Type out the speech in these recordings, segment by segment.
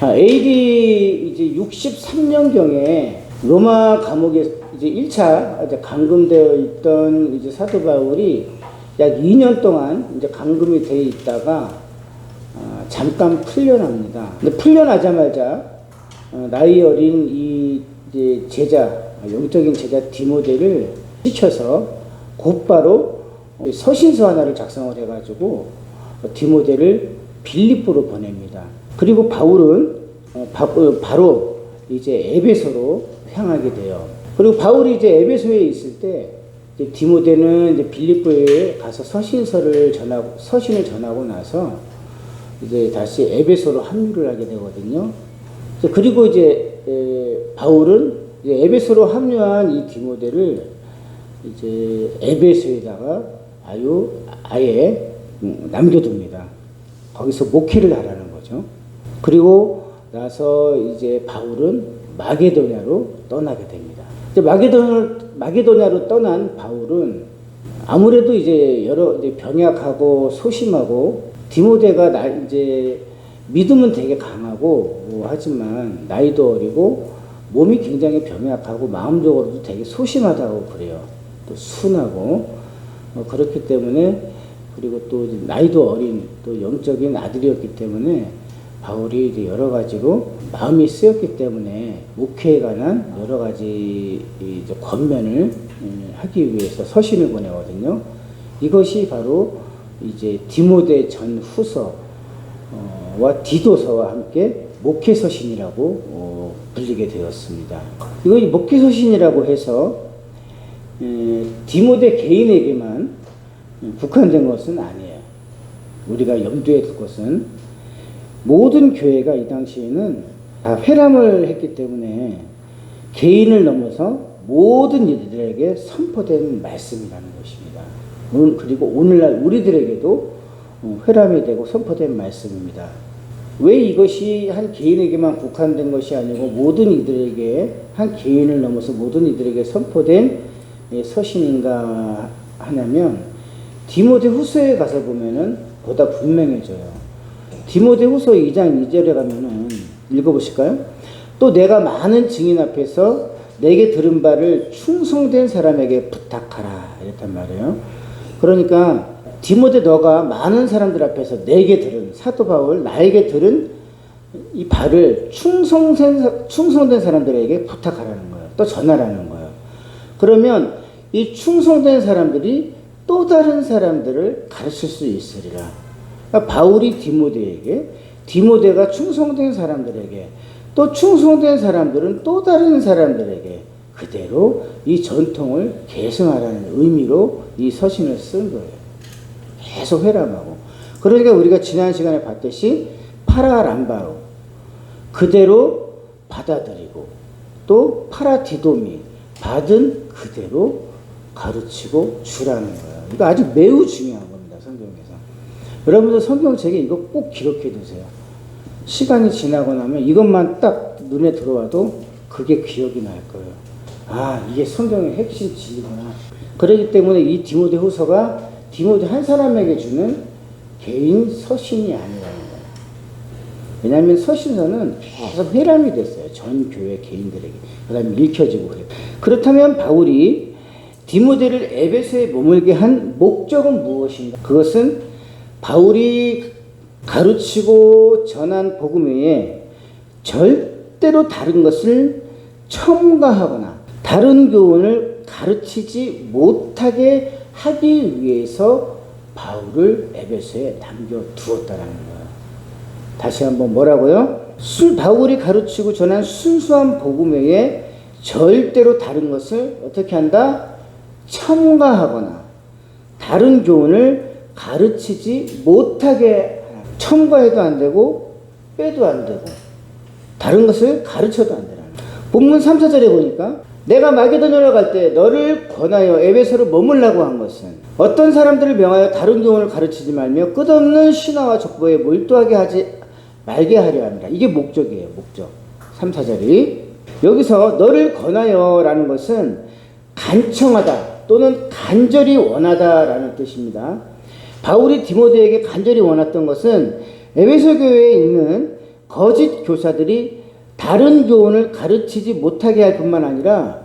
AD 이제 63년경에 로마 감옥에 이제 1차 이제 감금되어 있던 이제 사도 바울이 약 2년 동안 이제 감금이 되어 있다가 잠깐 풀려납니다. 근데 풀려나자마자 나이 어린 이 이제 제자, 영적인 제자 디모데를 시켜서 곧바로 서신서 하나를 작성을 해가지고 디모데를 빌립보로 보냅니다. 그리고 바울은 바로 이제 에베소로 향하게 돼요. 그리고 바울이 이제 에베소에 있을 때 이제 디모데는 이제 빌립보에 가서 서신을 전하고 나서 이제 다시 에베소로 합류를 하게 되거든요. 그리고 이제 바울은 이제 에베소로 합류한 이 디모데를 이제 에베소에다가 아예 남겨둡니다. 거기서 목회를 하라는 거죠. 그리고 나서 이제 바울은 마게도냐로 떠나게 됩니다. 이제 마게도냐로 떠난 바울은 아무래도 이제 이제 병약하고 소심하고 디모데가 이제 믿음은 되게 강하고 하지만 나이도 어리고 몸이 굉장히 병약하고 마음적으로도 되게 소심하다고 그래요. 또 순하고 그렇기 때문에 그리고 또 나이도 어린 또 영적인 아들이었기 때문에 바울이 이제 여러 가지로 마음이 쓰였기 때문에 목회에 관한 여러 가지 이제 권면을 하기 위해서 서신을 보내거든요. 이것이 바로 이제 디모데 전후서와 디도서와 함께 목회서신이라고 불리게 되었습니다. 이거 목회서신이라고 해서 디모데 개인에게만 국한된 것은 아니에요. 우리가 염두에 둘 것은 모든 교회가 이 당시에는 다 회람을 했기 때문에 개인을 넘어서 모든 이들에게 선포된 말씀이라는 것입니다. 그리고 오늘날 우리들에게도 회람이 되고 선포된 말씀입니다. 왜 이것이 한 개인에게만 국한된 것이 아니고 모든 이들에게 한 개인을 넘어서 모든 이들에게 선포된 서신인가 하냐면 디모데 후서에 가서 보면은 보다 분명해져요. 디모데 후서 2장 2절에 가면은 읽어보실까요? 또 내가 많은 증인 앞에서 내게 들은 바를 충성된 사람에게 부탁하라 이랬단 말이에요. 그러니까 디모데 너가 많은 사람들 앞에서 내게 들은 사도 바울 나에게 들은 이 바를 충성된 사람들에게 부탁하라는 거예요. 또 전하라는 거예요. 그러면 이 충성된 사람들이 또 다른 사람들을 가르칠 수 있으리라. 그러니까 바울이 디모데에게, 디모데가 충성된 사람들에게, 또 충성된 사람들은 또 다른 사람들에게 그대로 이 전통을 계승하라는 의미로 이 서신을 쓴 거예요. 계속 회람하고. 그러니까 우리가 지난 시간에 봤듯이 파라람바로 그대로 받아들이고 또 파라디도미 받은 그대로 가르치고 주라는 거예요. 이거 아주 매우 중요한 겁니다. 성경에서. 여러분들 성경책에 이거 꼭 기록해 두세요. 시간이 지나고 나면 이것만 딱 눈에 들어와도 그게 기억이 날 거예요. 아, 이게 성경의 핵심 진리구나. 그렇기 때문에 이 디모데 후서가 디모데 한 사람에게 주는 개인 서신이 아니라는 거예요. 왜냐하면 서신서는 계속 회람이 됐어요. 전 교회 개인들에게. 그 다음에 읽혀지고 그래요. 그렇다면 바울이 디모데를 에베소에 머물게 한 목적은 무엇인가? 그것은 바울이 가르치고 전한 복음 외에 절대로 다른 것을 첨가하거나 다른 교훈을 가르치지 못하게 하기 위해서 바울을 에베소에 남겨두었다라는 거예요. 다시 한번 뭐라고요? 바울이 가르치고 전한 순수한 복음 외에 절대로 다른 것을 어떻게 한다? 첨가하거나 다른 교훈을 가르치지 못하게 하라. 첨가해도 안 되고 빼도 안 되고 다른 것을 가르쳐도 안 되라는 거예요. 본문 3, 4절에 보니까 내가 마게도냐로 갈 때 너를 권하여 에베소로 머물라고 한 것은 어떤 사람들을 명하여 다른 교훈을 가르치지 말며 끝없는 신화와 족보에 몰두하게 하지 말게 하려 합니다. 이게 목적이에요. 목적. 3, 4절이 여기서 너를 권하여 라는 것은 간청하다 또는 간절히 원하다라는 뜻입니다. 바울이 디모데에게 간절히 원했던 것은 에베소 교회에 있는 거짓 교사들이 다른 교훈을 가르치지 못하게 할 뿐만 아니라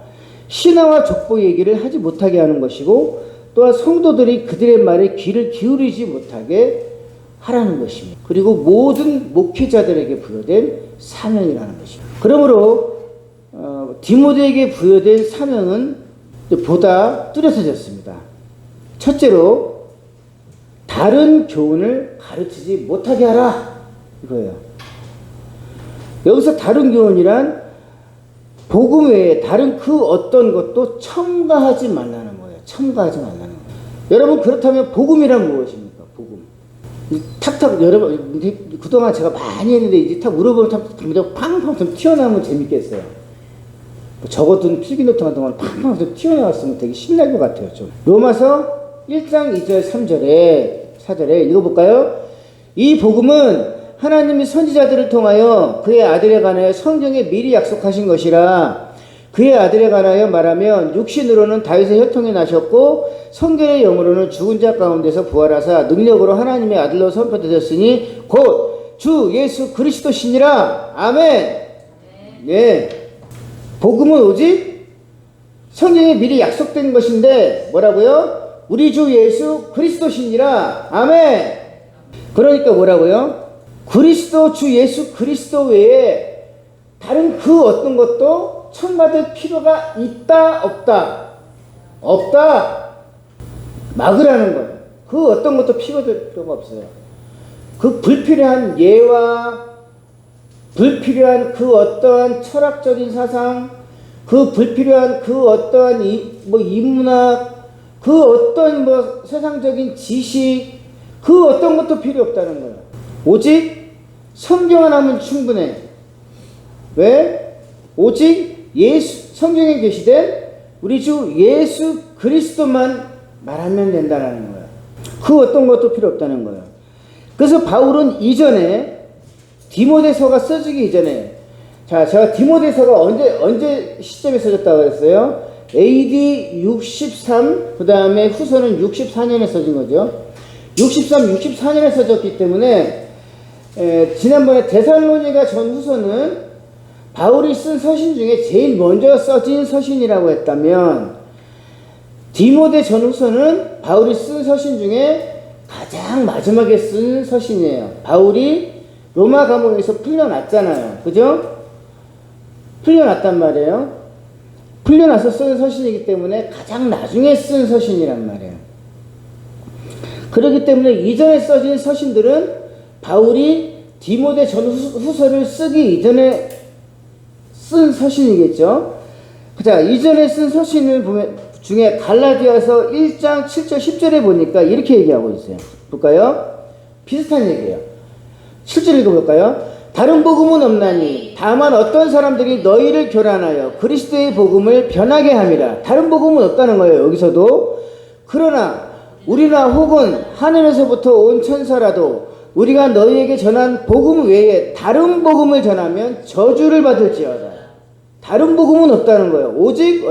신화와 족보 얘기를 하지 못하게 하는 것이고, 또한 성도들이 그들의 말에 귀를 기울이지 못하게 하라는 것입니다. 그리고 모든 목회자들에게 부여된 사명이라는 것입니다. 그러므로 디모데에게 부여된 사명은 보다 뚜렷해졌습니다. 첫째로 다른 교훈을 가르치지 못하게 하라, 이거예요. 여기서 다른 교훈이란 복음 외에 다른 그 어떤 것도 첨가하지 말라는 거예요. 첨가하지 말라는 거예요. 여러분, 그렇다면 복음이란 무엇입니까? 복음. 탁탁, 여러분, 그동안 제가 많이 했는데 이제 탁 물어보면 탁 팡팡 좀 튀어나오면 재밌겠어요. 적어둔 필기노트 같은 건 팡팡 좀 튀어나왔으면 되게 신날 것 같아요. 좀. 로마서 1장 2절 3절에 4절에 읽어볼까요? 이 복음은 하나님이 선지자들을 통하여 그의 아들에 관하여 성경에 미리 약속하신 것이라. 그의 아들에 관하여 말하면 육신으로는 다윗의 혈통에 나셨고 성결의 영으로는 죽은 자 가운데서 부활하사 능력으로 하나님의 아들로 선포되셨으니 곧 주 예수 그리스도시니라. 아멘. 예. 복음은 오직 성경에 미리 약속된 것인데 뭐라고요? 우리 주 예수 그리스도시니라. 아멘. 그러니까 뭐라고요? 그리스도, 주 예수 그리스도 외에 다른 그 어떤 것도 첨가될 필요가 있다, 없다? 없다. 막으라는 거예요. 그 어떤 것도 필요될 필요가 없어요. 그 불필요한 예와 불필요한 그 어떠한 철학적인 사상, 그 불필요한 그 어떠한 인문학, 그 어떤 세상적인 지식, 그 어떤 것도 필요 없다는 거예요. 오직 성경 하나면 충분해. 왜? 오직 성경에 계시된 우리 주 예수 그리스도만 말하면 된다는 거예요. 그 어떤 것도 필요 없다는 거예요. 그래서 바울은 이전에 디모데서가 써지기 이전에, 자, 제가 디모데서가 언제 시점에 써졌다고 했어요? AD 63, 그 다음에 후서는 64년에 써진 거죠. 63, 64년에 써졌기 때문에 지난번에 데살로니가 전후서는 바울이 쓴 서신 중에 제일 먼저 써진 서신이라고 했다면, 디모데 전후서는 바울이 쓴 서신 중에 가장 마지막에 쓴 서신이에요. 바울이 로마 감옥에서 풀려났잖아요. 그죠? 풀려났단 말이에요. 풀려나서 쓴 서신이기 때문에 가장 나중에 쓴 서신이란 말이에요. 그렇기 때문에 이전에 써진 서신들은 바울이 디모데 전후서를 쓰기 이전에 쓴 서신이겠죠. 자, 이전에 쓴 서신을 중에 갈라디아서 1장 7절 10절에 보니까 이렇게 얘기하고 있어요. 볼까요? 비슷한 얘기예요. 7절 읽어볼까요? 다른 복음은 없나니 다만 어떤 사람들이 너희를 교란하여 그리스도의 복음을 변하게 함이라. 다른 복음은 없다는 거예요. 여기서도. 그러나 우리나 혹은 하늘에서부터 온 천사라도 우리가 너희에게 전한 복음 외에 다른 복음을 전하면 저주를 받을지어다. 다른 복음은 없다는 거예요. 오직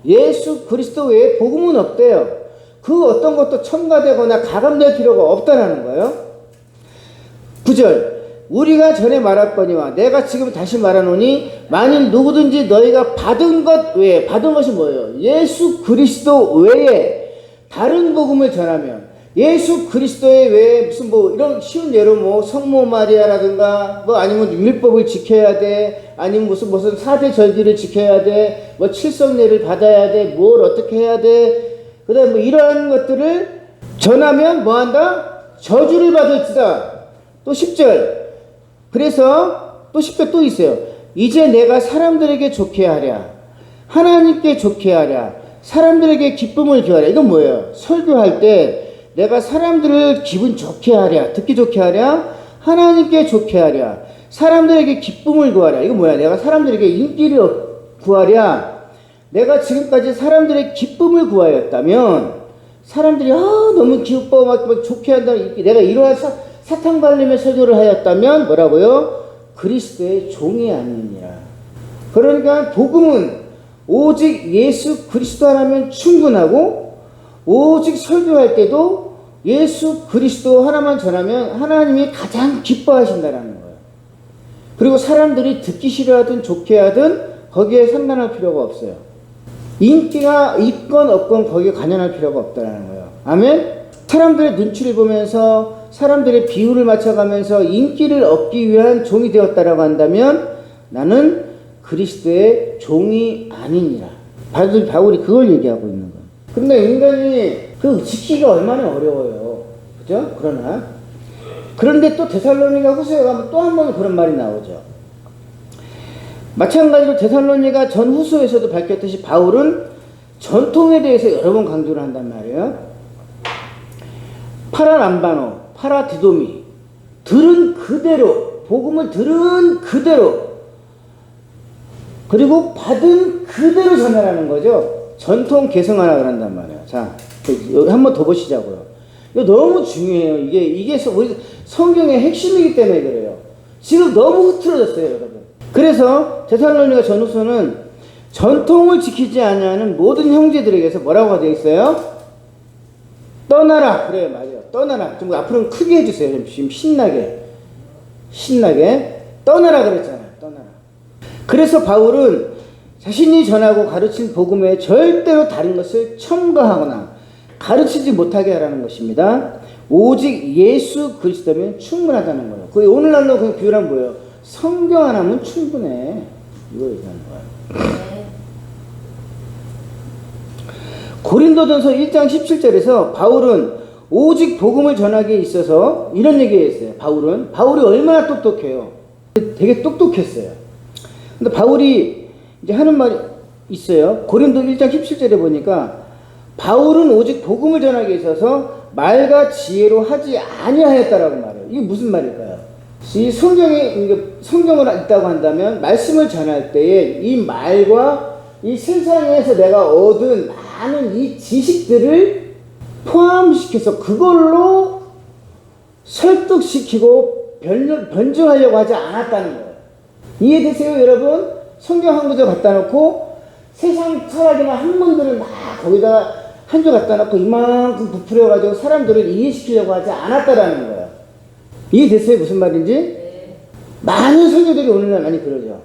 예수 그리스도 외에 복음은 없대요. 그 어떤 것도 첨가되거나 가감될 필요가 없다는 거예요. 9절, 우리가 전에 말했거니와 내가 지금 다시 말하노니 만일 누구든지 너희가 받은 것 외에, 받은 것이 뭐예요? 예수 그리스도 외에 다른 복음을 전하면, 예수 그리스도의 외에 무슨 이런 쉬운 예로 성모 마리아라든가 아니면 율법을 지켜야 돼, 아니면 무슨 4대 절기를 지켜야 돼, 칠성례를 받아야 돼, 뭘 어떻게 해야 돼, 그 다음에 이러한 것들을 전하면 뭐한다? 저주를 받을지다. 또 10절, 그래서 또 10절 또 있어요. 이제 내가 사람들에게 좋게 하랴, 하나님께 좋게 하랴, 사람들에게 기쁨을 주하랴. 이건 뭐예요? 설교할 때 내가 사람들을 기분 좋게 하랴, 듣기 좋게 하랴, 하나님께 좋게 하랴, 사람들에게 기쁨을 구하랴. 이거 뭐야? 내가 사람들에게 인기를 구하랴. 내가 지금까지 사람들의 기쁨을 구하였다면, 사람들이 너무 기뻐 막 좋게 한다는, 내가 이러한 사탕 발림의 설교를 하였다면 뭐라고요? 그리스도의 종이 아니니라. 그러니까 복음은 오직 예수 그리스도 하나면 충분하고, 오직 설교할 때도 예수 그리스도 하나만 전하면 하나님이 가장 기뻐하신다라는 거예요. 그리고 사람들이 듣기 싫어하든 좋게 하든 거기에 상관할 필요가 없어요. 인기가 있건 없건 거기에 관여할 필요가 없다는 거예요. 아멘? 사람들의 눈치를 보면서 사람들의 비율을 맞춰가면서 인기를 얻기 위한 종이 되었다라고 한다면 나는 그리스도의 종이 아니니라. 바울이 그걸 얘기하고 있는 거예요. 근데 인간이 그 지키기가 얼마나 어려워요. 그죠? 그런데 또 데살로니가 후서에 가면 또 한 번 그런 말이 나오죠. 마찬가지로 데살로니가 전 후서에서도 밝혔듯이 바울은 전통에 대해서 여러 번 강조를 한단 말이에요. 파라람바노, 파라디도미, 들은 그대로, 복음을 들은 그대로, 그리고 받은 그대로 전하라는 거죠. 전통 개성하라 그런단 말이에요. 자, 한 번 더 보시자고요. 이거 너무 중요해요. 이게 우리 성경의 핵심이기 때문에 그래요. 지금 너무 흐트러졌어요, 여러분. 그래서 데살로니가 전후서는 전통을 지키지 아니하는 모든 형제들에게서 뭐라고 되어 있어요? 떠나라. 그래요, 맞아요. 떠나라. 좀 앞으로는 크게 해주세요. 지금 신나게 떠나라 그랬잖아요. 떠나라. 그래서 바울은 자신이 전하고 가르친 복음에 절대로 다른 것을 첨가하거나 가르치지 못하게 하라는 것입니다. 오직 예수 그리스도면 충분하다는 거예요. 그 오늘날로 그냥 비유하면 뭐예요? 성경 하나면 충분해. 이거 얘기하는 거예요. 고린도전서 1장 17절에서 바울은 오직 복음을 전하기에 있어서 이런 얘기했어요. 바울이 얼마나 똑똑해요. 되게 똑똑했어요. 근데 바울이 이제 하는 말이 있어요. 고린도 1장 17절에 보니까 바울은 오직 복음을 전하기에 있어서 말과 지혜로 하지 아니하였다라고 말해요. 이게 무슨 말일까요? 이 성경을 읽다고 한다면 말씀을 전할 때에 이 말과 이 세상에서 내가 얻은 많은 이 지식들을 포함시켜서 그걸로 설득시키고 변증하려고 하지 않았다는 거예요. 이해되세요, 여러분? 성경 한 구절 갖다 놓고 세상 철학이나 학문들을 막 거기다가 한 줄 갖다 놓고 이만큼 부풀려가지고 사람들을 이해시키려고 하지 않았다라는 거예요. 이해됐어요? 무슨 말인지? 네. 많은 설교들이 오늘날 많이 그러죠.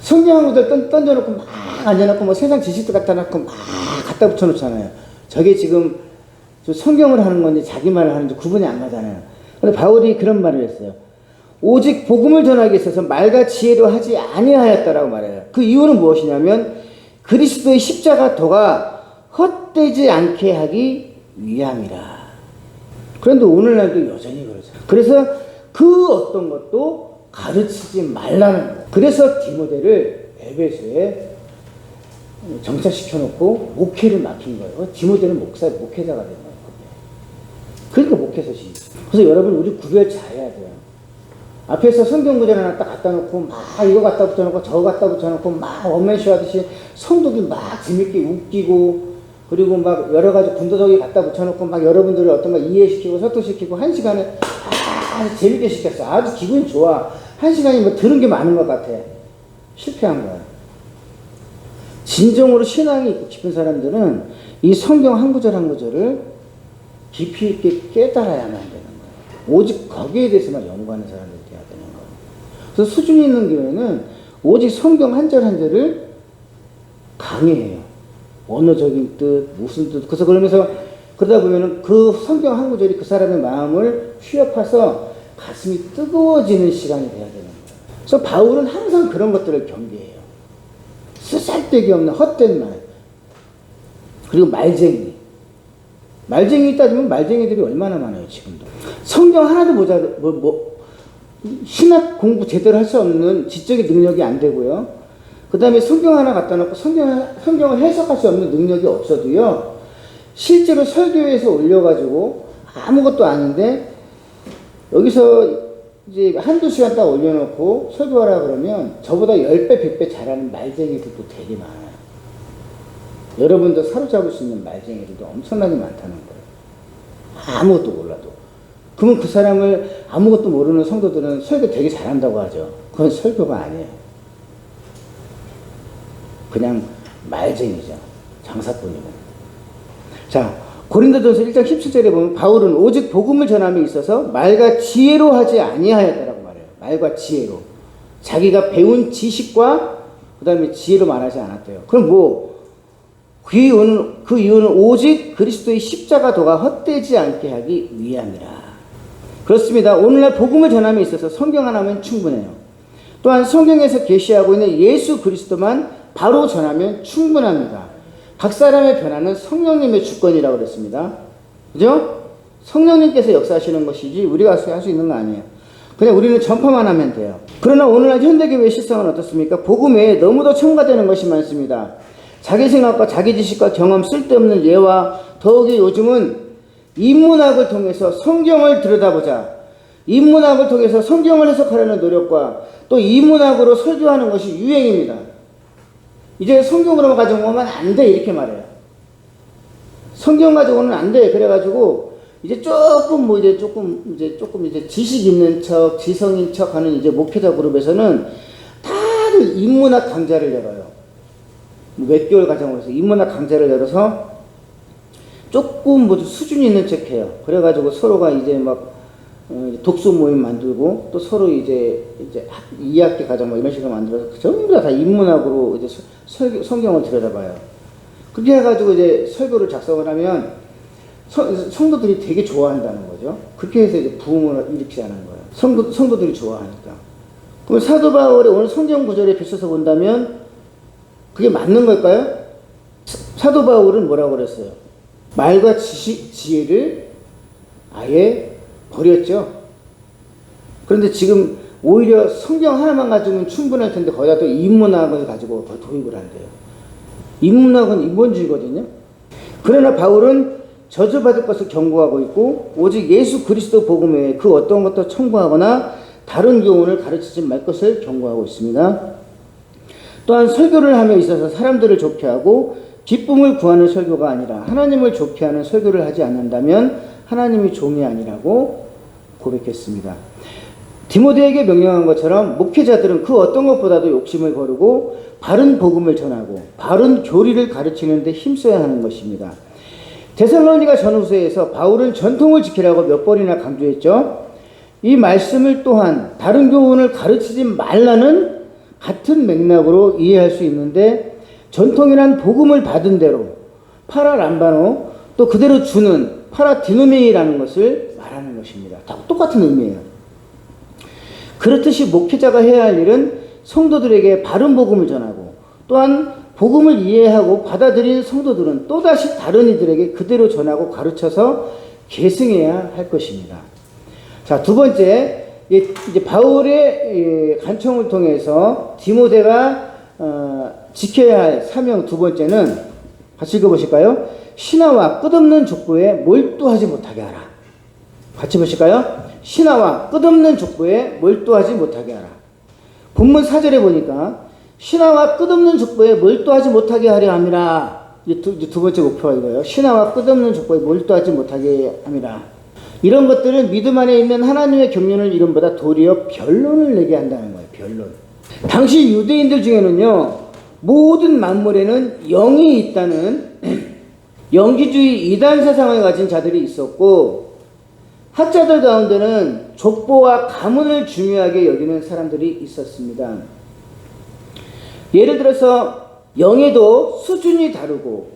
성경 한 구절 던져놓고 막 앉아놓고 뭐 세상 지식도 갖다 놓고 막 갖다 붙여놓잖아요. 저게 지금 성경을 하는 건지 자기 말을 하는지 구분이 안 가잖아요. 근데 바울이 그런 말을 했어요. 오직 복음을 전하기에 있어서 말과 지혜로 하지 아니하였다라고 말해요. 그 이유는 무엇이냐면 그리스도의 십자가 도가 헛되지 않게 하기 위함이라. 그런데 오늘날도 여전히 그러죠. 그래서 그 어떤 것도 가르치지 말라는 거예요. 그래서 디모데를 에베소에 정착시켜놓고 목회를 맡긴 거예요. 디모데는 목회자가 된 거예요. 그러니까 목회서시. 그래서 여러분 우리 구별 잘해야 돼요. 앞에서 성경 구절 하나 딱 갖다 놓고 막 이거 갖다 붙여놓고 저거 갖다 붙여놓고 막 원맨쇼 하듯이 성도들 막 재밌게 웃기고 그리고 막 여러 가지 군더더기 갖다 붙여놓고 막 여러분들을 어떤 걸 이해시키고 설득시키고 한 시간에 아주 재밌게 시켰어. 아주 기분이 좋아. 한 시간이 뭐 들은 게 많은 것 같아. 실패한 거야. 진정으로 신앙이 있고 깊은 사람들은 이 성경 한 구절 한 구절을 깊이 있게 깨달아야만 되는 거예요. 오직 거기에 대해서만 연구하는 사람들이 돼야 되는 거예요. 그래서 수준이 있는 교회는 오직 성경 한 절 한 절을 강의해요. 언어적인 뜻, 무슨 뜻. 그래서 그러다 보면은 그 성경 한 구절이 그 사람의 마음을 휘어파서 가슴이 뜨거워지는 시간이 돼야 되는 거예요. 그래서 바울은 항상 그런 것들을 경계해요. 쓰잘데기 없는 헛된 말. 그리고 말쟁이. 말쟁이 따지면 말쟁이들이 얼마나 많아요, 지금도. 성경 하나도 신학 공부 제대로 할 수 없는 지적인 능력이 안 되고요. 그 다음에 성경 하나 갖다 놓고 성경을 해석할 수 없는 능력이 없어도요, 실제로 설교에서 올려가지고 아무것도 아닌데, 여기서 이제 한두 시간 딱 올려놓고 설교하라 그러면 저보다 10배, 100배 잘하는 말쟁이들도 되게 많아요. 여러분도 사로잡을 수 있는 말쟁이들도 엄청나게 많다는 거예요. 아무것도 몰라도. 그러면 그 사람을 아무것도 모르는 성도들은 설교 되게 잘한다고 하죠. 그건 설교가 아니에요. 그냥 말쟁이죠. 장사꾼이고. 자, 고린도전서 1장 17절에 보면 바울은 오직 복음을 전함에 있어서 말과 지혜로 하지 아니하였다라고 말해요. 말과 지혜로. 자기가 배운 지식과 그 다음에 지혜로 말하지 않았대요. 그럼 그 이유는 오직 그리스도의 십자가 도가 헛되지 않게 하기 위함이라. 그렇습니다. 오늘날 복음을 전함에 있어서 성경 하나면 충분해요. 또한 성경에서 계시하고 있는 예수 그리스도만 바로 전하면 충분합니다. 각 사람의 변화는 성령님의 주권이라고 그랬습니다. 그죠? 성령님께서 역사하시는 것이지 우리가 할 수 있는 거 아니에요. 그냥 우리는 전파만 하면 돼요. 그러나 오늘날 현대교회의 실상은 어떻습니까? 복음에 너무도 첨가되는 것이 많습니다. 자기 생각과 자기 지식과 경험, 쓸데없는 예와 더욱이 요즘은 인문학을 통해서 성경을 들여다보자. 인문학을 통해서 성경을 해석하려는 노력과 또 인문학으로 설교하는 것이 유행입니다. 이제 성경으로만 가지고 오면 안 돼 이렇게 말해요. 성경 가지고는 안 돼. 그래가지고 이제 조금 지식 있는 척, 지성인 척 하는 이제 목회자 그룹에서는 다들 인문학 강좌를 열어요. 몇 개월 과정으로 해서 인문학 강좌를 열어서 조금 수준 있는 척 해요. 그래가지고 서로가 이제 막 독서 모임 만들고 또 서로 이제 2학기 과정 이런 식으로 만들어서 전부 다 인문학으로 이제 성경을 들여다봐요. 그렇게 해가지고 이제 설교를 작성을 하면 성도들이 되게 좋아한다는 거죠. 그렇게 해서 이제 부흥을 일으키자는 거예요. 성도들이 좋아하니까. 그럼 사도 바울의 오늘 성경 구절에 비춰서 본다면 그게 맞는 걸까요? 사도 바울은 뭐라고 그랬어요? 말과 지식, 지혜를 아예 버렸죠. 그런데 지금 오히려 성경 하나만 가지고는 충분할 텐데 거기다 또 인문학을 가지고 더 도입을 한대요. 인문학은 인본주의거든요. 그러나 바울은 저주받을 것을 경고하고 있고 오직 예수 그리스도 복음 외에 그 어떤 것도 첨구하거나 다른 교훈을 가르치지 말 것을 경고하고 있습니다. 또한 설교를 함에 있어서 사람들을 좋게 하고 기쁨을 구하는 설교가 아니라 하나님을 좋게 하는 설교를 하지 않는다면 하나님이 종이 아니라고 고백했습니다. 디모데에게 명령한 것처럼 목회자들은 그 어떤 것보다도 욕심을 거르고 바른 복음을 전하고 바른 교리를 가르치는 데 힘써야 하는 것입니다. 데살로니가 전후서에서 바울은 전통을 지키라고 몇 번이나 강조했죠. 이 말씀을 또한 다른 교훈을 가르치지 말라는 같은 맥락으로 이해할 수 있는데 전통이란 복음을 받은 대로 파라 람바노 또 그대로 주는 파라 디노메이라는 것을 말하는 것입니다. 다 똑같은 의미예요. 그렇듯이 목회자가 해야 할 일은 성도들에게 바른 복음을 전하고 또한 복음을 이해하고 받아들인 성도들은 또다시 다른 이들에게 그대로 전하고 가르쳐서 계승해야 할 것입니다. 자, 두 번째, 이제 바울의 간청을 통해서 디모데가 지켜야 할 사명 두 번째는 같이 읽어보실까요? 신하와 끝없는 족보에 몰두하지 못하게 하라. 같이 보실까요? 신하와 끝없는 족보에 몰두하지 못하게 하라. 본문 4절에 보니까 신하와 끝없는 족보에 몰두하지 못하게 하려 함이라. 두 번째 목표가 이거예요. 신하와 끝없는 족보에 몰두하지 못하게 함이라. 이런 것들은 믿음 안에 있는 하나님의 경륜을 이름보다 도리어 변론을 내게 한다는 거예요. 변론. 당시 유대인들 중에는요, 모든 만물에는 영이 있다는 영기주의 이단 세상을 가진 자들이 있었고, 학자들 가운데는 족보와 가문을 중요하게 여기는 사람들이 있었습니다. 예를 들어서 영에도 수준이 다르고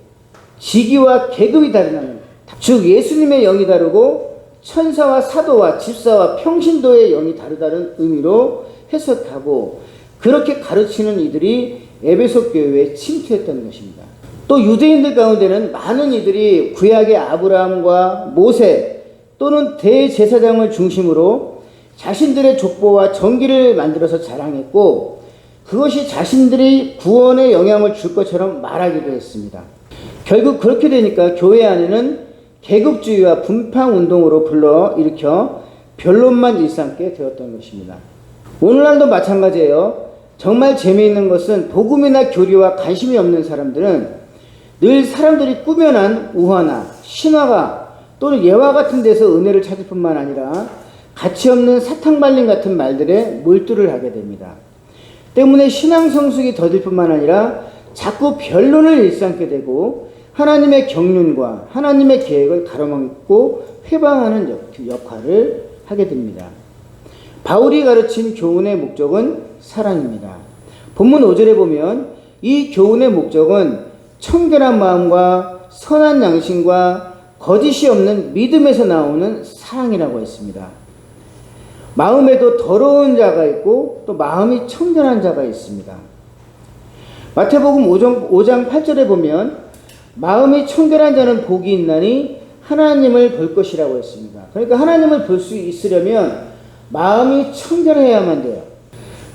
직위와 계급이 다르다는, 즉 예수님의 영이 다르고 천사와 사도와 집사와 평신도의 영이 다르다는 의미로 해석하고 그렇게 가르치는 이들이 에베소 교회에 침투했다는 것입니다. 또 유대인들 가운데는 많은 이들이 구약의 아브라함과 모세 또는 대제사장을 중심으로 자신들의 족보와 정기를 만들어서 자랑했고 그것이 자신들이 구원에 영향을 줄 것처럼 말하기도 했습니다. 결국 그렇게 되니까 교회 안에는 계급주의와 분팡운동으로 불러일으켜 변론만 일삼게 되었던 것입니다. 오늘날도 마찬가지예요. 정말 재미있는 것은 복음이나 교리와 관심이 없는 사람들은 늘 사람들이 꾸며난 우화나 신화가 또는 예화 같은 데서 은혜를 찾을 뿐만 아니라 가치없는 사탕발림 같은 말들에 몰두를 하게 됩니다. 때문에 신앙 성숙이 더딜 뿐만 아니라 자꾸 변론을 일삼게 되고 하나님의 경륜과 하나님의 계획을 가로막고 회방하는 역할을 하게 됩니다. 바울이 가르친 교훈의 목적은 사랑입니다. 본문 5절에 보면 이 교훈의 목적은 청결한 마음과 선한 양심과 거짓이 없는 믿음에서 나오는 사랑이라고 했습니다. 마음에도 더러운 자가 있고 또 마음이 청결한 자가 있습니다. 마태복음 5장 8절에 보면 마음이 청결한 자는 복이 있나니 하나님을 볼 것이라고 했습니다. 그러니까 하나님을 볼 수 있으려면 마음이 청결해야만 돼요.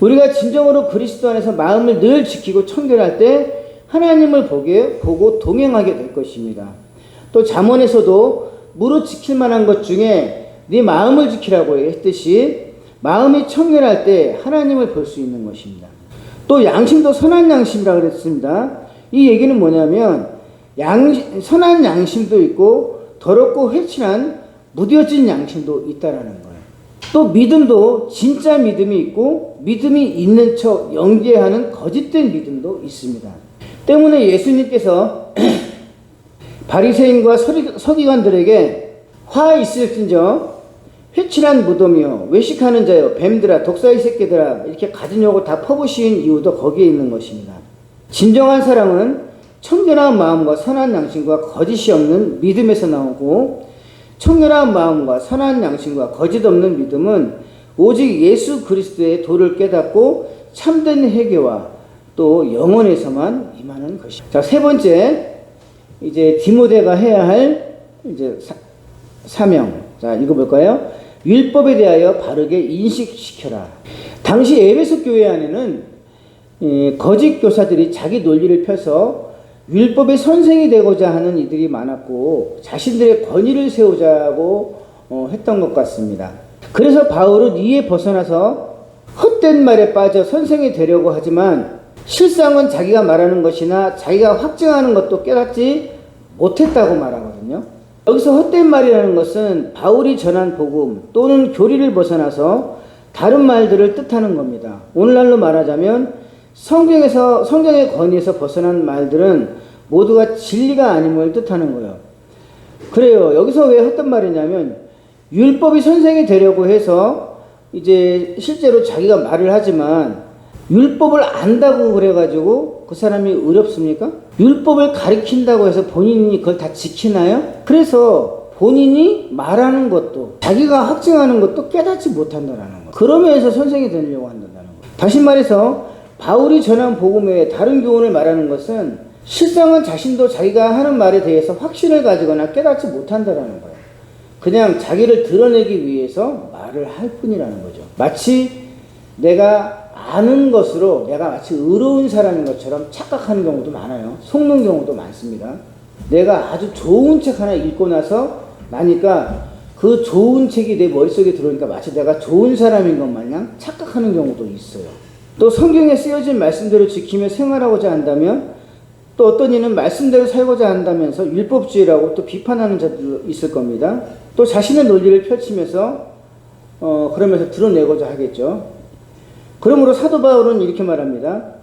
우리가 진정으로 그리스도 안에서 마음을 늘 지키고 청결할 때 하나님을 보고 동행하게 될 것입니다. 또 잠언에서도 무릇 지킬 만한 것 중에 네 마음을 지키라고 했듯이 마음이 청결할 때 하나님을 볼 수 있는 것입니다. 또 양심도 선한 양심이라고 그랬습니다. 이 얘기는 뭐냐면 선한 양심도 있고 더럽고 회칠한 무뎌진 양심도 있다라는 거예요. 또 믿음도 진짜 믿음이 있고 믿음이 있는 척 연기하는 거짓된 믿음도 있습니다. 때문에 예수님께서 바리새인과 서기관들에게 화 있을진저 회칠한 무덤이요 외식하는 자요 뱀들아 독사의 새끼들아 이렇게 가진 욕을 다 퍼부신 이유도 거기에 있는 것입니다. 진정한 사랑은 청결한 마음과 선한 양심과 거짓이 없는 믿음에서 나오고 청결한 마음과 선한 양심과 거짓 없는 믿음은 오직 예수 그리스도의 도를 깨닫고 참된 회개와 또 영혼에서만 임하는 것입니다. 자, 세 번째, 이제 디모데가 해야 할 이제 사명. 자, 읽어볼까요? 율법에 대하여 바르게 인식시켜라. 당시 에베소 교회 안에는 거짓 교사들이 자기 논리를 펴서 율법의 선생이 되고자 하는 이들이 많았고 자신들의 권위를 세우자고 했던 것 같습니다. 그래서 바울은 이에 벗어나서 헛된 말에 빠져 선생이 되려고 하지만 실상은 자기가 말하는 것이나 자기가 확증하는 것도 깨닫지 못했다고 말하거든요. 여기서 헛된 말이라는 것은 바울이 전한 복음 또는 교리를 벗어나서 다른 말들을 뜻하는 겁니다. 오늘날로 말하자면 성경의 권위에서 벗어난 말들은 모두가 진리가 아님을 뜻하는 거예요. 그래요. 여기서 왜 헛된 말이냐면 율법이 선생이 되려고 해서 이제 실제로 자기가 말을 하지만 율법을 안다고 그래가지고 그 사람이 의롭습니까? 율법을 가리킨다고 해서 본인이 그걸 다 지키나요? 그래서 본인이 말하는 것도 자기가 확증하는 것도 깨닫지 못한다는 거예요. 그러면서 선생이 되려고 한다는 거예요. 다시 말해서 바울이 전한 복음 외에 다른 교훈을 말하는 것은 실상은 자신도 자기가 하는 말에 대해서 확신을 가지거나 깨닫지 못한다는 거예요. 그냥 자기를 드러내기 위해서 말을 할 뿐이라는 거죠. 마치 내가 아는 것으로 내가 마치 의로운 사람인 것처럼 착각하는 경우도 많아요. 속는 경우도 많습니다. 내가 아주 좋은 책 하나 읽고 나니까 그 좋은 책이 내 머릿속에 들어오니까 마치 내가 좋은 사람인 것 마냥 착각하는 경우도 있어요. 또 성경에 쓰여진 말씀대로 지키며 생활하고자 한다면 또 어떤 이는 말씀대로 살고자 한다면서 율법주의라고 또 비판하는 자들도 있을 겁니다. 또 자신의 논리를 펼치면서 그러면서 드러내고자 하겠죠. 그러므로 사도 바울은 이렇게 말합니다.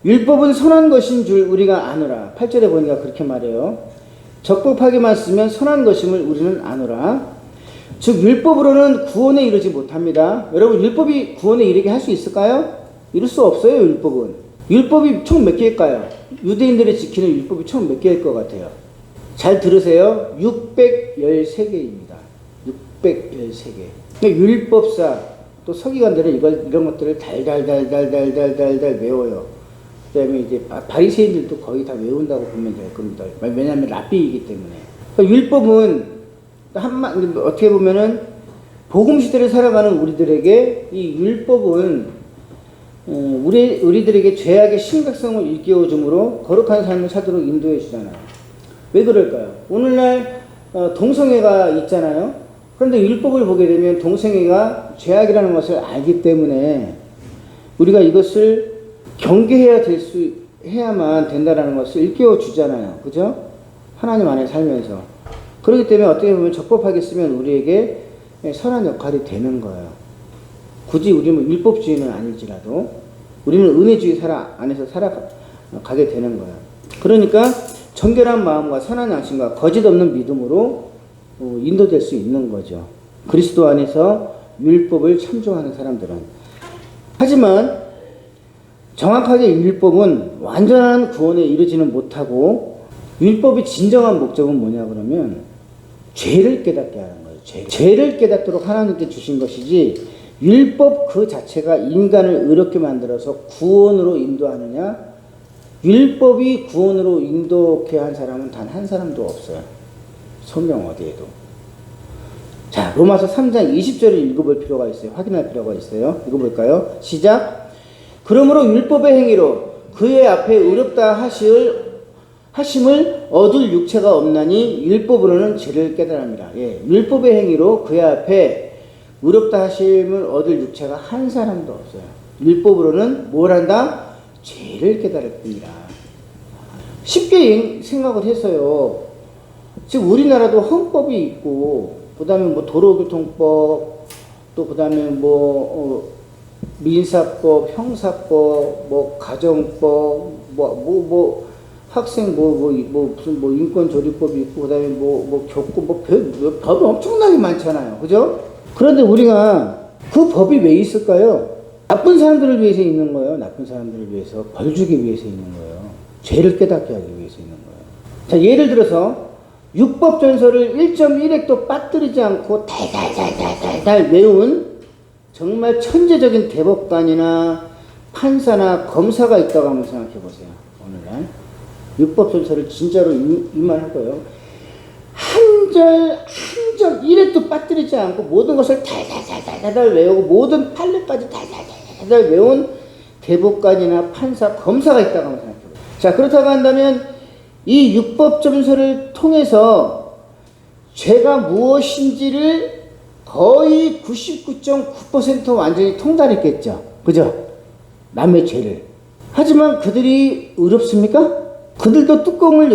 율법은 선한 것인 줄 우리가 아노라. 8절에 보니까 그렇게 말해요. 적법하게만 쓰면 선한 것임을 우리는 아노라. 즉 율법으로는 구원에 이르지 못합니다. 여러분 율법이 구원에 이르게 할 수 있을까요? 이룰 수 없어요. 율법이 총 몇 개일까요? 유대인들이 지키는 율법이 총 몇 개일 것 같아요? 잘 들으세요. 613개입니다. 613개. 율법사 또 서기관들은 이런 것들을 달달달달달달달 외워요. 그 다음에 이제 바리새인들도 거의 다 외운다고 보면 될 겁니다. 왜냐하면 랍비이기 때문에. 그러니까 율법은 어떻게 보면은 복음 시대를 살아가는 우리들에게 이 율법은 우리들에게 죄악의 심각성을 일깨워주므로 거룩한 삶을 사도록 인도해 주잖아요. 왜 그럴까요? 오늘날 동성애가 있잖아요. 그런데 율법을 보게 되면 동성애가 죄악이라는 것을 알기 때문에 우리가 이것을 해야만 된다는 것을 일깨워 주잖아요. 그죠? 하나님 안에 살면서. 그렇기 때문에 어떻게 보면 적법하게 쓰면 우리에게 선한 역할이 되는 거예요. 굳이 우리는 율법주의는 아닐지라도 우리는 은혜주의 안에서 살아가게 되는 거예요. 그러니까 정결한 마음과 선한 양심과 거짓 없는 믿음으로 인도될 수 있는 거죠. 그리스도 안에서 율법을 참조하는 사람들은. 하지만 정확하게 율법은 완전한 구원에 이르지는 못하고 율법의 진정한 목적은 뭐냐 그러면 죄를 깨닫게 하는 거예요. 죄를 깨닫도록 하나님께 주신 것이지 율법 그 자체가 인간을 의롭게 만들어서 구원으로 인도하느냐? 율법이 구원으로 인도케 한 사람은 단 한 사람도 없어요. 성경 어디에도. 자, 로마서 3장 20절을 읽어볼 필요가 있어요. 확인할 필요가 있어요. 읽어볼까요? 시작. 그러므로 율법의 행위로 그의 앞에 의롭다 하심을 얻을 육체가 없나니 율법으로는 죄를 깨달음이라. 예, 율법의 행위로 그의 앞에 의롭다 하심을 얻을 육체가 한 사람도 없어요. 율법으로는 뭘 한다? 죄를 깨달을 뿐이라. 쉽게 생각을 했어요. 지금 우리나라도 헌법이 있고, 그 다음에 뭐 도로교통법, 또 그 다음에 민사법, 형사법, 뭐 가정법, 학생 무슨 인권조리법이 있고, 그 다음에 교권, 법이 엄청나게 많잖아요. 그죠? 그런데 우리가 그 법이 왜 있을까요? 나쁜 사람들을 위해서 있는 거예요. 나쁜 사람들을 위해서. 벌 주기 위해서 있는 거예요. 죄를 깨닫게 하기 위해서 있는 거예요. 자, 예를 들어서 율법전서를 1.1획도 빠뜨리지 않고 달달달달달 외운 정말 천재적인 대법관이나 판사나 검사가 있다고 한번 생각해 보세요. 오늘날 율법전서를 진짜로 이만할 거예요. 한 절 1획도 빠뜨리지 않고 모든 것을 달달달달달 외우고 모든 판례까지 달달달달 외운 대법관이나 판사, 검사가 있다고 한번 생각해 보세요. 자, 그렇다고 한다면 이 율법전서를 통해서 죄가 무엇인지를 거의 99.9% 완전히 통달했겠죠. 그죠? 남의 죄를. 하지만 그들이 의롭습니까? 그들도 뚜껑을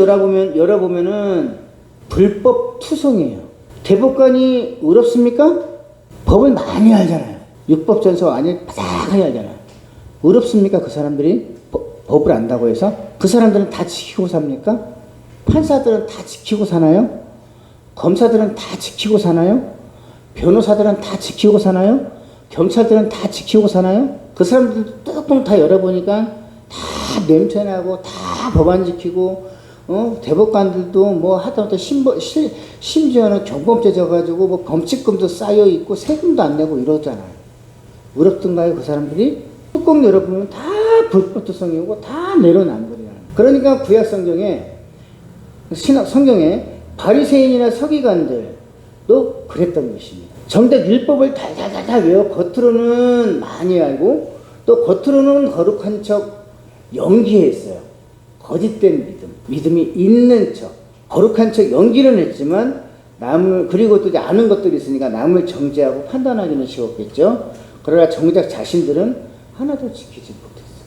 열어보면은 불법 투성이에요. 대법관이 의롭습니까? 법을 많이 알잖아요. 율법전서 많이 바삭하게 알잖아요. 의롭습니까? 그 사람들이 법을 안다고 해서? 그 사람들은 다 지키고 삽니까? 판사들은 다 지키고 사나요? 검사들은 다 지키고 사나요? 변호사들은 다 지키고 사나요? 경찰들은 다 지키고 사나요? 그 사람들 뚜껑 다 열어보니까 다 냄새나고 다 법 안 지키고 대법관들도 뭐 하다못해 심지어는 경범죄 져가지고 뭐 범칙금도 쌓여 있고 세금도 안 내고 이러잖아요. 의롭던가요? 그 사람들이? 뚜껑 열어보면 다 불법투성이고 다 내로남불이야. 그러니까 구약 성경에 바리새인이나 서기관들도 그랬던 것입니다. 정작 율법을 달달달달 외워 겉으로는 많이 알고 또 겉으로는 거룩한 척 연기했어요. 거짓된 믿음이 있는 척, 거룩한 척 연기는 했지만 그리고 또 이제 아는 것들이 있으니까 남을 정죄하고 판단하기는 쉬웠겠죠. 그러나 정작 자신들은 하나도 지키지 못했어요.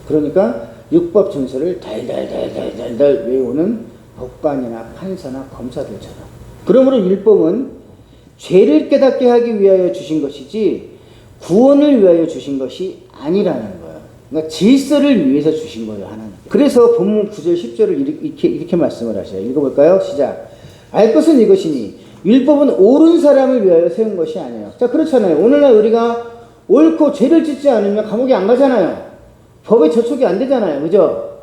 그러니까 율법 전서를 달달달달달달 외우는 법관이나 판사나 검사들처럼. 그러므로 율법은 죄를 깨닫게 하기 위하여 주신 것이지 구원을 위하여 주신 것이 아니라는 거예요. 그러니까 질서를 위해서 주신 거예요, 하나님. 그래서 본문 9절 10절을 이렇게 말씀을 하셔요. 읽어볼까요? 시작. 알 것은 이것이니 율법은 옳은 사람을 위하여 세운 것이 아니에요. 자, 그렇잖아요. 오늘날 우리가 옳고 죄를 짓지 않으면 감옥에 안 가잖아요. 법에 저촉이 안 되잖아요. 그죠?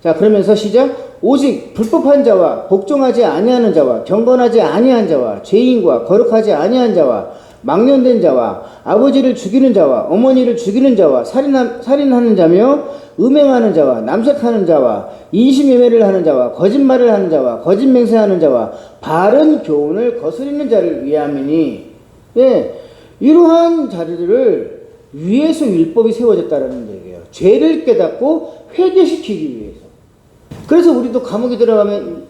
자, 그러면서 시작. 오직 불법한 자와 복종하지 아니하는 자와 경건하지 아니한 자와 죄인과 거룩하지 아니한 자와 망령된 자와 아버지를 죽이는 자와 어머니를 죽이는 자와 살인하는 자며 음행하는 자와 남색하는 자와 인신매매를 하는 자와 거짓말을 하는 자와 거짓맹세하는 자와 바른 교훈을 거스리는 자를 위함이니, 예, 이러한 자들을 위해서 율법이 세워졌다라는 얘기예요. 죄를 깨닫고 회개시키기 위해서. 그래서 우리도 감옥에 들어가면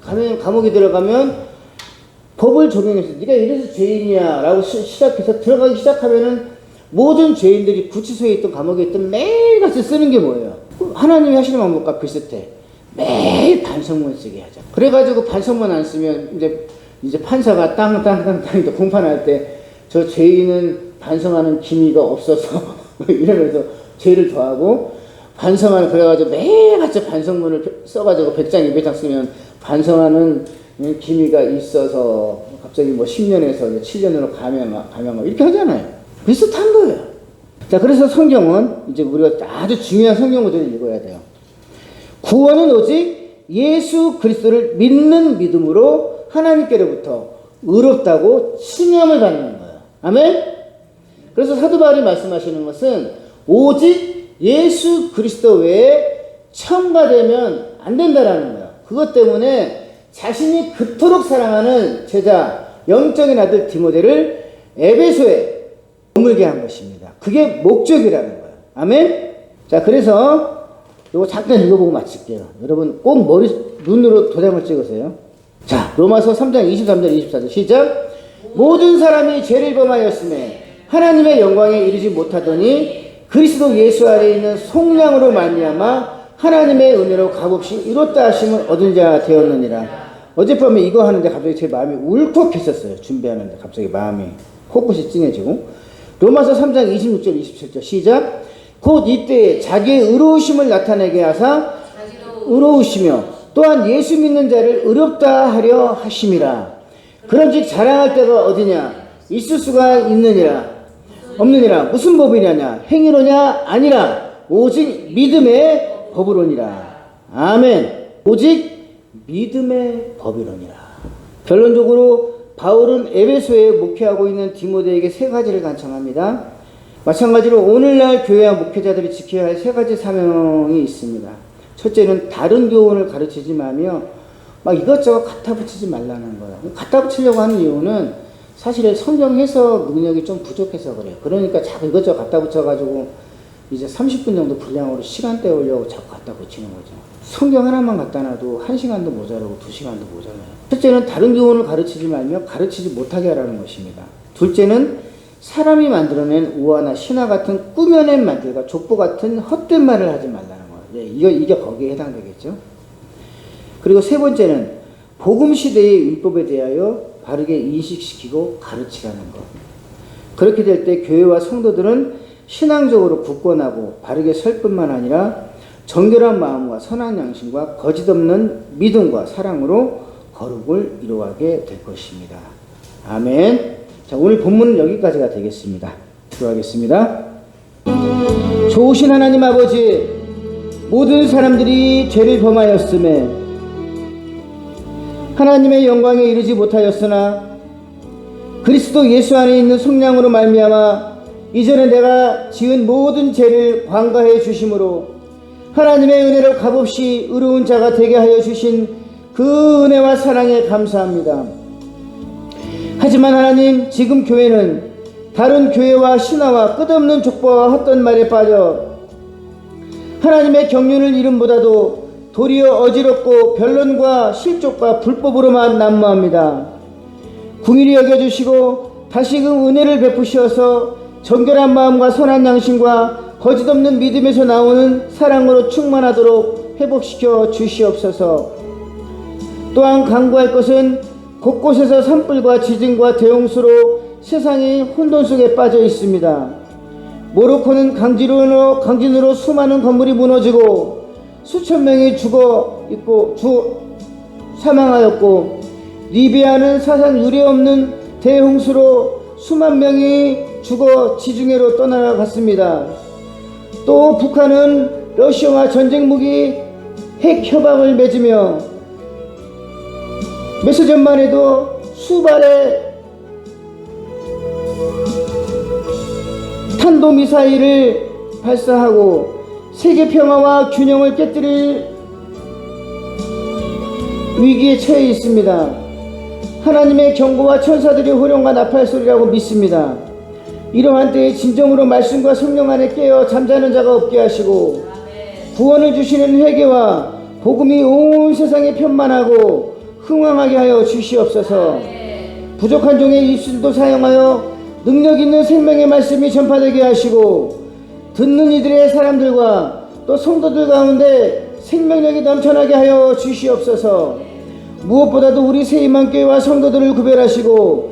법을 적용해서 네가 이래서 죄인이야 라고 시작해서 들어가기 시작하면은 모든 죄인들이 구치소에 있던 감옥에 있던 매일같이 쓰는 게 뭐예요? 하나님이 하시는 방법과 비슷해. 매일 반성문 쓰게 하자. 그래가지고 반성문 안 쓰면 이제 판사가 땅 공판할 때 저 죄인은 반성하는 기미가 없어서 이러면서 죄를 더하고 반성하는, 그래가지고 매일같이 반성문을 써가지고 100장 200장 쓰면 반성하는 기미가 있어서 갑자기 뭐 10년에서 7년으로 감형하고 이렇게 하잖아요. 비슷한 거예요. 자, 그래서 성경은 이제 우리가 아주 중요한 성경 구절을 읽어야 돼요. 구원은 오직 예수 그리스도를 믿는 믿음으로 하나님께로부터 의롭다고 칭함을 받는 거예요. 아멘? 그래서 사도 바울이 말씀하시는 것은 오직 예수 그리스도 외에 첨가되면 안 된다라는 거예요. 그것 때문에 자신이 그토록 사랑하는 제자 영적인 아들 디모데를 에베소에 머물게 한 것입니다. 그게 목적이라는 거예요. 아멘? 자, 그래서 이거 잠깐 읽어보고 마칠게요. 여러분 꼭 눈으로 도장을 찍으세요. 자, 로마서 3장 23절 24절 시작. 모든 사람이 죄를 범하였음에 하나님의 영광에 이르지 못하더니 그리스도 예수 아래에 있는 속량으로 말미암아 하나님의 은혜로 값없이 이뤘다 하심을 얻은 자 되었느니라. 어젯밤에 이거 하는데 갑자기 제 마음이 울컥했었어요. 준비하는데 갑자기 마음이 코끝이 찡해지고. 로마서 3장 26절 27절 시작. 곧 이때에 자기의 의로우심을 나타내게 하사 의로우시며 또한 예수 믿는 자를 의롭다 하려 하심이라. 그런즉 자랑할 때가 어디냐? 있을 수가 있느니라 없느니라. 무슨 법이냐냐? 행위로냐? 아니라 오직 믿음의 법으로니라. 아멘. 오직 믿음의 법이로니라. 결론적으로 바울은 에베소에 목회하고 있는 디모데에게 세 가지를 간청합니다. 마찬가지로 오늘날 교회와 목회자들이 지켜야 할 세 가지 사명이 있습니다. 첫째는 다른 교훈을 가르치지 마며 막 이것저것 갖다 붙이지 말라는 거예요. 갖다 붙이려고 하는 이유는 사실 성경 해석 능력이 좀 부족해서 그래요. 그러니까 자꾸 이것저것 갖다 붙여가지고 이제 30분 정도 분량으로 시간 때우려고 자꾸 갖다 붙이는 거죠. 성경 하나만 갖다 놔도 1시간도 모자라고 2시간도 모자라요. 첫째는 다른 교훈을 가르치지 말며 가르치지 못하게 하라는 것입니다. 둘째는 사람이 만들어낸 우화나 신화 같은 꾸며낸 말들과 족보 같은 헛된 말을 하지 말라는 거예요. 이게 거기에 해당되겠죠. 그리고 세 번째는 복음 시대의 율법에 대하여 바르게 인식시키고 가르치라는 것. 그렇게 될 때 교회와 성도들은 신앙적으로 굳건하고 바르게 설 뿐만 아니라 정결한 마음과 선한 양심과 거짓없는 믿음과 사랑으로 거룩을 이루어가게 될 것입니다. 아멘. 자, 오늘 본문은 여기까지가 되겠습니다. 들어가겠습니다. 좋으신 하나님 아버지, 모든 사람들이 죄를 범하였음에 하나님의 영광에 이르지 못하였으나 그리스도 예수 안에 있는 속량으로 말미암아 이전에 내가 지은 모든 죄를 관가해 주심으로 하나님의 은혜를 값없이 의로운 자가 되게 하여 주신 그 은혜와 사랑에 감사합니다. 하지만 하나님, 지금 교회는 다른 교회와 신화와 끝없는 족보와 헛된 말에 빠져 하나님의 경륜을 이름보다도 도리어 어지럽고 변론과 실족과 불법으로만 난무합니다. 궁일이 여겨주시고 다시금 은혜를 베푸셔서 정결한 마음과 선한 양심과 거짓없는 믿음에서 나오는 사랑으로 충만하도록 회복시켜 주시옵소서. 또한 강구할 것은 곳곳에서 산불과 지진과 대홍수로 세상이 혼돈 속에 빠져 있습니다. 모로코는 강진으로 수많은 건물이 무너지고 수천 명이 사망하였고, 리비아는 사상 유례없는 대홍수로 수만 명이 죽어 지중해로 떠나갔습니다. 또 북한은 러시아와 전쟁 무기 핵 협약을 맺으며 며칠 전만 해도 수발의 탄도미사일을 발사하고 세계 평화와 균형을 깨뜨릴 위기에 처해 있습니다. 하나님의 경고와 천사들의 호령과 나팔 소리라고 믿습니다. 이러한 때에 진정으로 말씀과 성령 안에 깨어 잠자는 자가 없게 하시고 구원을 주시는 회개와 복음이 온 세상에 편만하고 흥왕하게 하여 주시옵소서. 부족한 종의 입술도 사용하여 능력 있는 생명의 말씀이 전파되게 하시고 듣는 이들의 사람들과 또 성도들 가운데 생명력이 넘쳐나게 하여 주시옵소서. 무엇보다도 우리 새임만교회와 성도들을 구별하시고